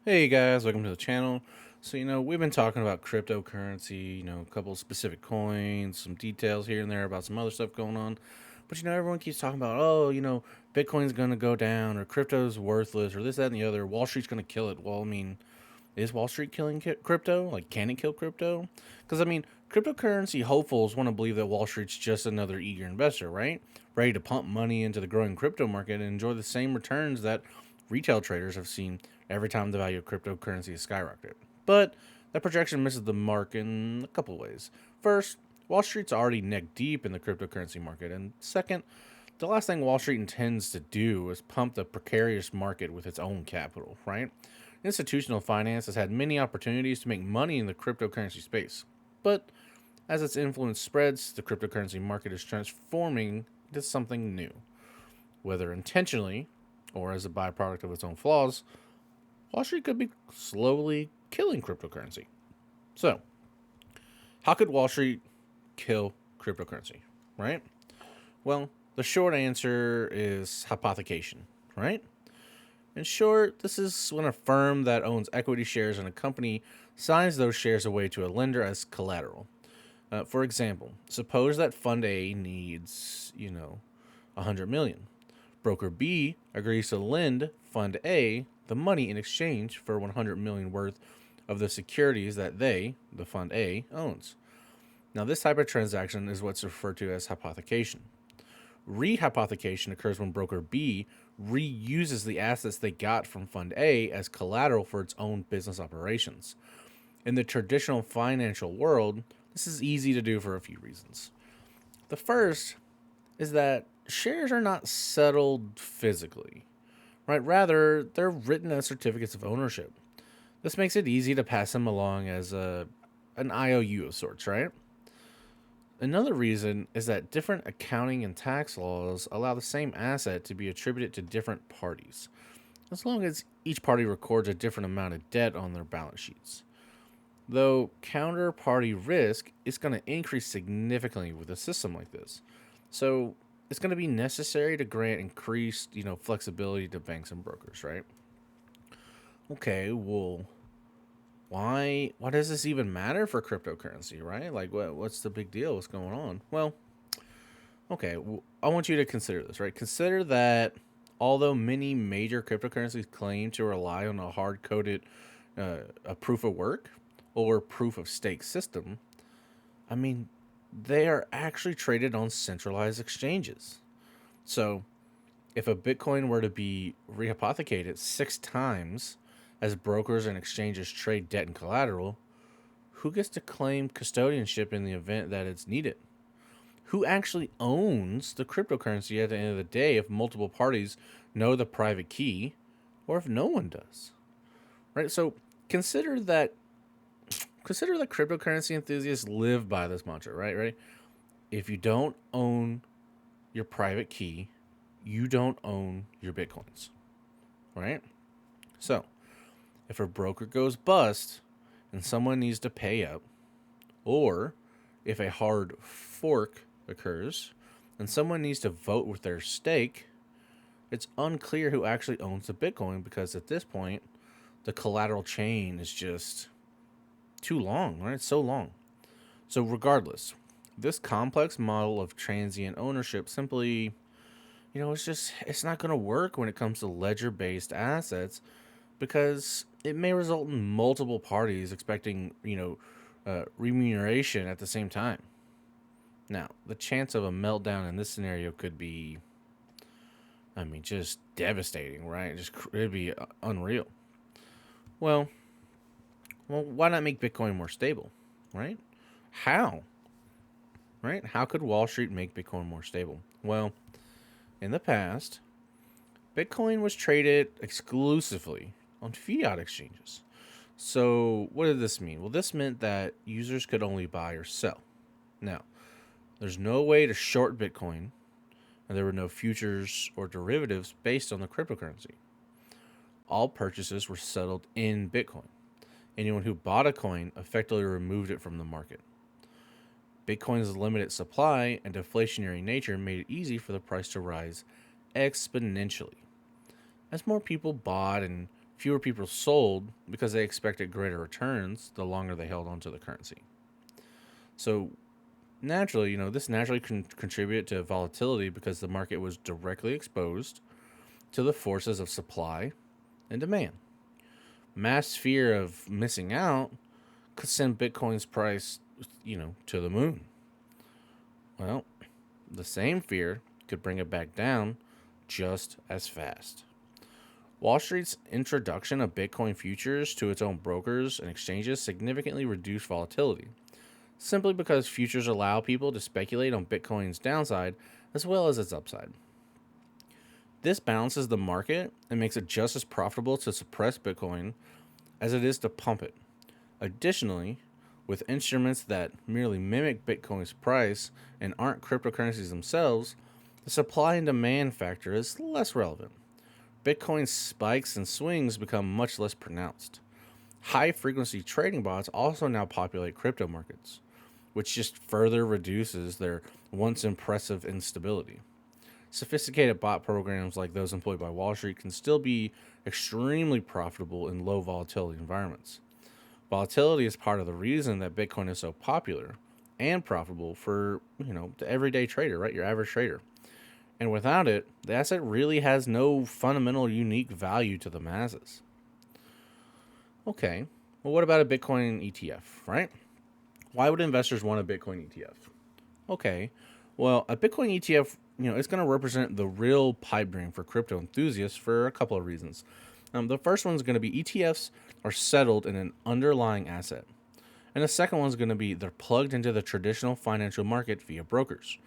Hey guys, welcome to the channel. So, we've been talking about cryptocurrency, a couple of specific coins, some details here and there about some other stuff going on. But, everyone keeps talking about, oh, Bitcoin's going to go down or crypto's worthless or this, that, and the other. Wall Street's going to kill it. Well, I mean, is Wall Street killing crypto? Like, can it kill crypto? Because, cryptocurrency hopefuls want to believe that Wall Street's just another eager investor, right? Ready to pump money into the growing crypto market and enjoy the same returns that retail traders have seen every time the value of cryptocurrency is skyrocketed. But that projection misses the mark in a couple ways. First, Wall Street's already neck deep in the cryptocurrency market. And second, the last thing Wall Street intends to do is pump the precarious market with its own capital, right? Institutional finance has had many opportunities to make money in the cryptocurrency space. But as its influence spreads, the cryptocurrency market is transforming into something new. Whether intentionally or as a byproduct of its own flaws, Wall Street could be slowly killing cryptocurrency. So, how could Wall Street kill cryptocurrency, right? Well, the short answer is hypothecation, right? In short, this is when a firm that owns equity shares in a company signs those shares away to a lender as collateral. For example, suppose that Fund A needs, 100 million. Broker B agrees to lend Fund A the money in exchange for 100 million worth of the securities that the Fund A, owns. Now, this type of transaction is what's referred to as hypothecation. Rehypothecation occurs when broker B reuses the assets they got from Fund A as collateral for its own business operations. In the traditional financial world, this is easy to do for a few reasons. The first is that shares are not settled physically, right? Rather, they're written as certificates of ownership. This makes it easy to pass them along as an IOU of sorts, right? Another reason is that different accounting and tax laws allow the same asset to be attributed to different parties, as long as each party records a different amount of debt on their balance sheets. Though counterparty risk is going to increase significantly with a system like this. So it's going to be necessary to grant increased, flexibility to banks and brokers, right? Okay, well, why does this even matter for cryptocurrency, right? Like what's the big deal? What's going on? Well, okay, I want you to consider this, right? Consider that although many major cryptocurrencies claim to rely on a hard-coded a proof of work or proof of stake system, I mean, they are actually traded on centralized exchanges. So, if a Bitcoin were to be rehypothecated 6 times as brokers and exchanges trade debt and collateral, who gets to claim custodianship in the event that it's needed? Who actually owns the cryptocurrency at the end of the day if multiple parties know the private key or if no one does? Right? So, consider that cryptocurrency enthusiasts live by this mantra, right? If you don't own your private key, you don't own your Bitcoins, right? So, if a broker goes bust and someone needs to pay up, or if a hard fork occurs and someone needs to vote with their stake, it's unclear who actually owns the Bitcoin because at this point, the collateral chain is just too long, right? It's so long. So regardless, this complex model of transient ownership simply, it's not going to work when it comes to ledger-based assets because it may result in multiple parties expecting, remuneration at the same time. Now, the chance of a meltdown in this scenario could be, just devastating, right? It'd be unreal. Well, why not make Bitcoin more stable, right? How? Right? How could Wall Street make Bitcoin more stable? Well, in the past, Bitcoin was traded exclusively on fiat exchanges. So, what did this mean? Well, this meant that users could only buy or sell. Now, there's no way to short Bitcoin, and there were no futures or derivatives based on the cryptocurrency. All purchases were settled in Bitcoin. Anyone who bought a coin effectively removed it from the market. Bitcoin's limited supply and deflationary nature made it easy for the price to rise exponentially. As more people bought and fewer people sold because they expected greater returns the longer they held onto the currency. So naturally, this naturally can contribute to volatility because the market was directly exposed to the forces of supply and demand. Mass fear of missing out could send Bitcoin's price, to the moon. Well, the same fear could bring it back down just as fast. Wall Street's introduction of Bitcoin futures to its own brokers and exchanges significantly reduced volatility, simply because futures allow people to speculate on Bitcoin's downside as well as its upside. This balances the market and makes it just as profitable to suppress Bitcoin as it is to pump it. Additionally, with instruments that merely mimic Bitcoin's price and aren't cryptocurrencies themselves, the supply and demand factor is less relevant. Bitcoin's spikes and swings become much less pronounced. High frequency trading bots also now populate crypto markets, which just further reduces their once impressive instability. Sophisticated bot programs like those employed by Wall Street can still be extremely profitable in low volatility environments. Volatility is part of the reason that Bitcoin is so popular and profitable for, the everyday trader, right? Your average trader. And without it, the asset really has no fundamental unique value to the masses. Okay, well, what about a Bitcoin ETF, right? Why would investors want a Bitcoin ETF? Okay, well, a Bitcoin ETF, it's going to represent the real pipe dream for crypto enthusiasts for a couple of reasons. The first one's going to be ETFs are settled in an underlying asset. And the second one's going to be they're plugged into the traditional financial market via brokers.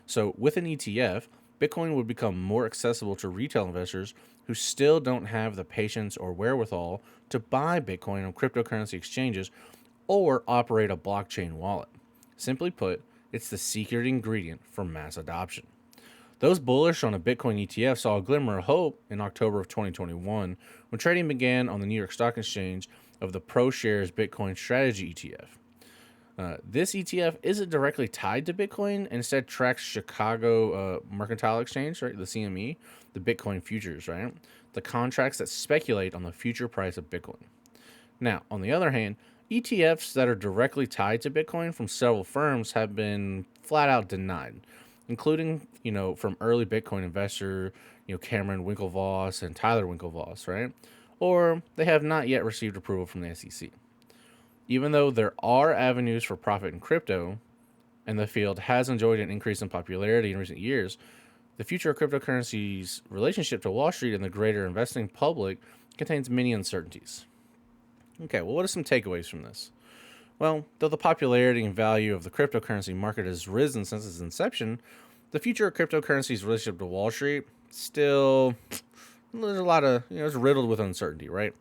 So with an ETF, Bitcoin would become more accessible to retail investors who still don't have the patience or wherewithal to buy Bitcoin on cryptocurrency exchanges or operate a blockchain wallet. Simply put, it's the secret ingredient for mass adoption. Those bullish on a Bitcoin ETF saw a glimmer of hope in October of 2021 when trading began on the New York Stock Exchange of the ProShares Bitcoin Strategy ETF. This ETF isn't directly tied to Bitcoin and instead tracks Chicago Mercantile Exchange, right, the CME, the Bitcoin futures, right, the contracts that speculate on the future price of Bitcoin. Now, on the other hand, ETFs that are directly tied to Bitcoin from several firms have been flat out denied, including, from early Bitcoin investor, Cameron Winklevoss and Tyler Winklevoss, right? Or they have not yet received approval from the SEC. Even though there are avenues for profit in crypto, and the field has enjoyed an increase in popularity in recent years, the future of cryptocurrencies' relationship to Wall Street and the greater investing public contains many uncertainties. Okay, well, what are some takeaways from this? Well, though the popularity and value of the cryptocurrency market has risen since its inception, the future of cryptocurrency's relationship to Wall Street still, there's a lot of, it's riddled with uncertainty, right?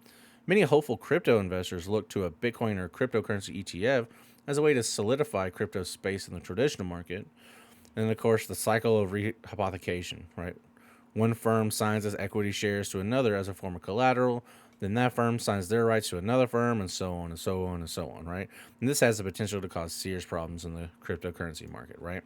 Many hopeful crypto investors look to a Bitcoin or cryptocurrency ETF as a way to solidify crypto space in the traditional market. And of course, the cycle of hypothecation, right? One firm signs as equity shares to another as a form of collateral, then that firm signs their rights to another firm, and so on and so on and so on, right? And this has the potential to cause serious problems in the cryptocurrency market, right?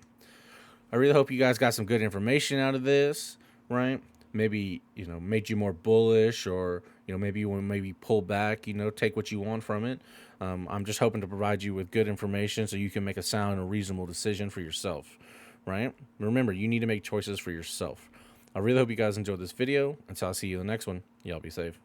I really hope you guys got some good information out of this, right? Maybe, made you more bullish, or, maybe you want to maybe pull back, take what you want from it. I'm just hoping to provide you with good information so you can make a sound and reasonable decision for yourself, right? Remember, you need to make choices for yourself. I really hope you guys enjoyed this video. Until I see you in the next one, y'all be safe.